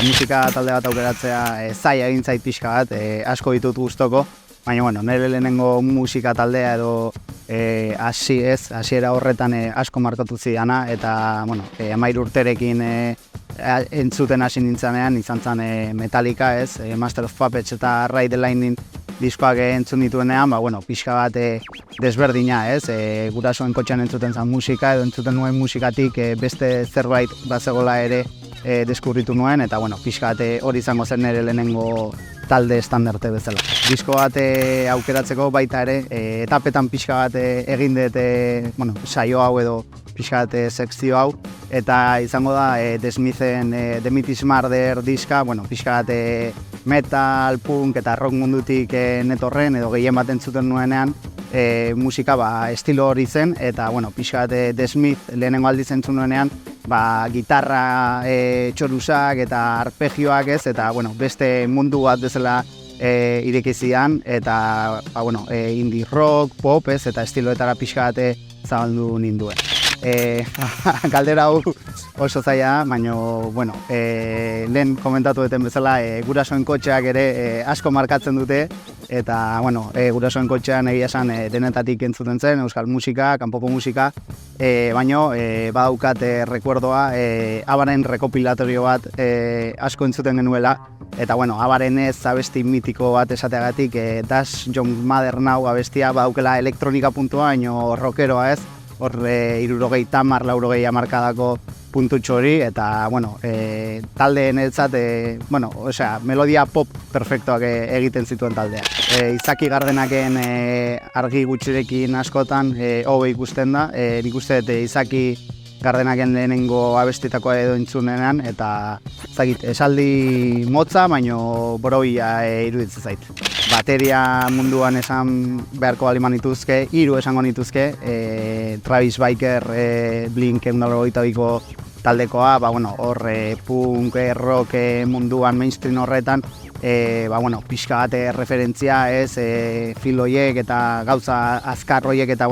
musika talde bat aukeratzea zaila egin zait pixka bat, asko ditut gustoko, baina bueno, nire lehenengo musika taldea edo hasiera horretan asko markatu zidana, eta bueno, 13 urterekin entzuten hasi nintzanean, izan zen Metallica, Master of Puppets eta Ride the Lightning diskoak entzun dituenean, bueno, pixka bat desberdina, gurasoen kotxean entzuten zen musika, edo entzuten nuen musikatik beste zerbait bazegola ere deskubritu nuen, eta bueno, pixka bat hori izango zen nire lehenengo talde estandarte bezala. Disko bat aukeratzeko baita ere, etapetan pixka bat egin dut saio hau edo pixka bat sekzio hau, eta izango da The Smithen The Meat is Murder diska, pixka bat metal, punk eta rock mundutik netorren edo gehien bat entzuten nuenean musika estilo hori zen, eta pixka bat The Smith lehenengo aldiz entzun nuenean gitarra txorusak eta arpegioak eta beste mundu bat bezala irekizian, eta indie rock, pop eta estiloetara pixka bat zabaldu ninduen. Galdera hau oso zaila, baina lehen komentatu duten bezala gurasoen kotxeak ere asko markatzen dute, eta gurasoen kotxean egia esan denetatik entzuten zen, euskal musika, kanpoko musika, baina badaukat rekuerdoa Abaren rekopilatorio bat asko entzuten genuela, eta Abaren ez abesti mitiko bat esateagatik, Dash Your Mother Now abestia badaukela elektronika puntua, baina rockeroa ez, hor 70-80 hamarkadako puntutxo hori, eta talde netzat, melodia pop perfektoak egiten zituen taldea. Izaki Gardenaken argi gutxirekin askotan hobe ikusten da, nik uste dut Izaki Gardenaken lehenengo abestitakoa edo entzunenan, eta esaldi motza, baina borobila iruditzen zait. Bateria munduan esan beharko baliman nituzke, 3 esango nituzke, Travis Barker Blink-182ko taldekoa, hor punk, rock munduan mainstream horretan, pixka bat referentzia, fil horiek eta gauza azkar horiek eta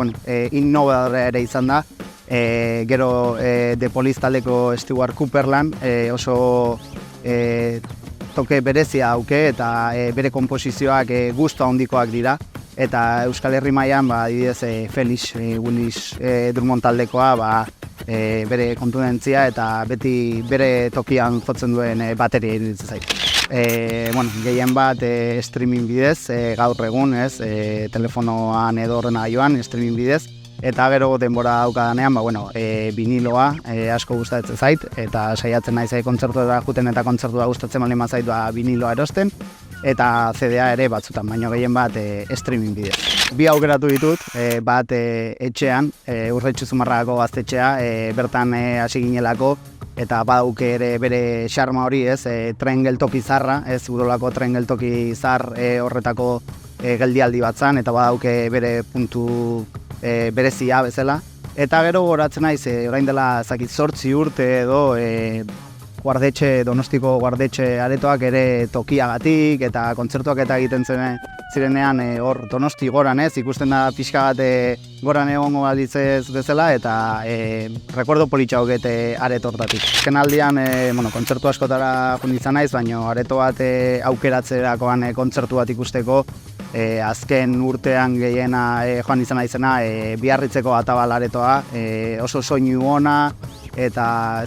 innovadore ere izan da. Gero The Police taldeko Stewart Copeland oso toke berezia dauke eta bere konposizioak gustu handikoak dira, eta Euskal Herri mailan adibidez Felix Willis Drummond taldekoa bere kontundentzia eta beti bere tokian jotzen duen bateria iruditzen zait. Gehien bat streaming bidez, gaur egun telefonoan edo ordenagailuan streaming bidez, eta gero denbora daukadanean viniloa asko gustatzen zait, eta saiatzen naiz kontzertuetara joeten eta kontzertua gustatzen baldin bazait viniloa erosten, eta CD-a ere batzutan, baina gehien bat streaming bidez. Bi aukeratu ditut, bat etxean, Urretxu Zumarragako gaztetxea, bertan hasi ginelako, eta badauke ere bere xarma hori, tren geltoki zarra, Udolako tren geltoki zar horretako geldialdi bat zan, eta badauke bere puntu berezia bezala. Eta gero goratzen naiz, orain dela 8 urte edo Donostiko guardetxe aretoak ere tokiagatik eta kontzertuak eta egiten zirenean hor Donosti goran ikusten da pixka bat goran egongo balitzez bezala, eta rekuerdo politxa hogete areto hortatik. Azken aldian kontzertu askotara joan izan naiz, baina areto bat aukeratzerakoan kontzertu bat ikusteko azken urtean gehiena joan izan naizena Biarritzeko Atabal aretoa, oso soinu ona, eta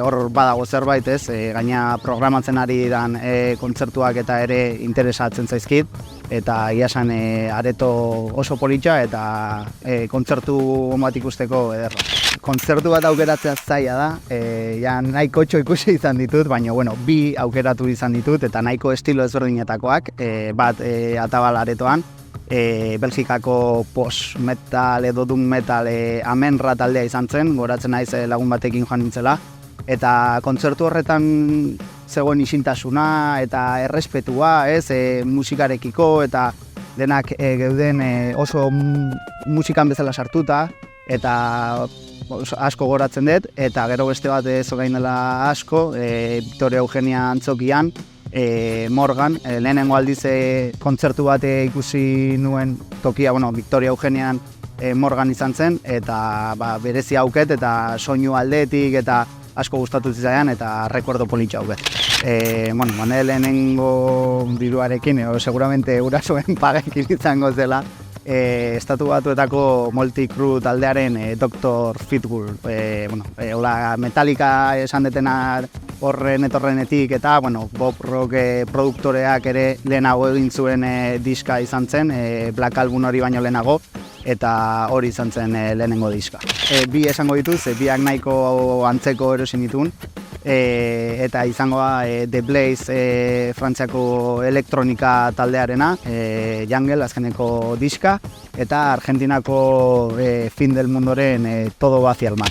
hor badago zerbait, gaina programatzen ari diran kontzertuak eta ere interesatzen zaizkit, eta egia esan areto oso politxa eta kontzertu bat ikusteko ederra. Kontzertu bat aukeratzea zaila da, nahiko ikusi izan ditut, baina bi aukeratu izan ditut, eta nahiko estilo ezberdinetakoak, bat Atabal aretoan, Belgikako post-metal edo doom metal Amenra taldea izan zen, goratzen naiz lagun batekin joan nintzela, eta kontzertu horretan zegoen isiltasuna eta errespetua, musikarekiko, eta denak geuden oso musikan bezala sartuta, eta asko goratzen dut, eta gero beste bat zogain dela asko, Victoria Eugenia Antzokian, Morgan, lehenengo aldiz kontzertu bat ikusi nuen tokia, Victoria Eugenian Morgan izan zen, eta berezi hauket, eta soinu aldetik, eta asko gustatu zitzaidan, eta rekuerdo politxa hauket. bueno, mane lehenengo diruarekin, seguramente gurasoen pagekin izango zela, Estatu Batuetako Multicrew taldearen Dr. Feelgood, hola Metallica esan detena horren etorrenetik eta, bueno, Bob Rock produktoreak ere lehenago egin zuen diska izan zen, Black Album hori baino lehenago, eta hori izan zen lehenengo diska. Bi esango dituz, biak nahiko antzeko erosin ditun, eta izangoa The Blaze Frantziako elektronika taldearena, Jungle azkeneko diska, eta Argentinako Fin del Mundoren Todo va hacia el mar.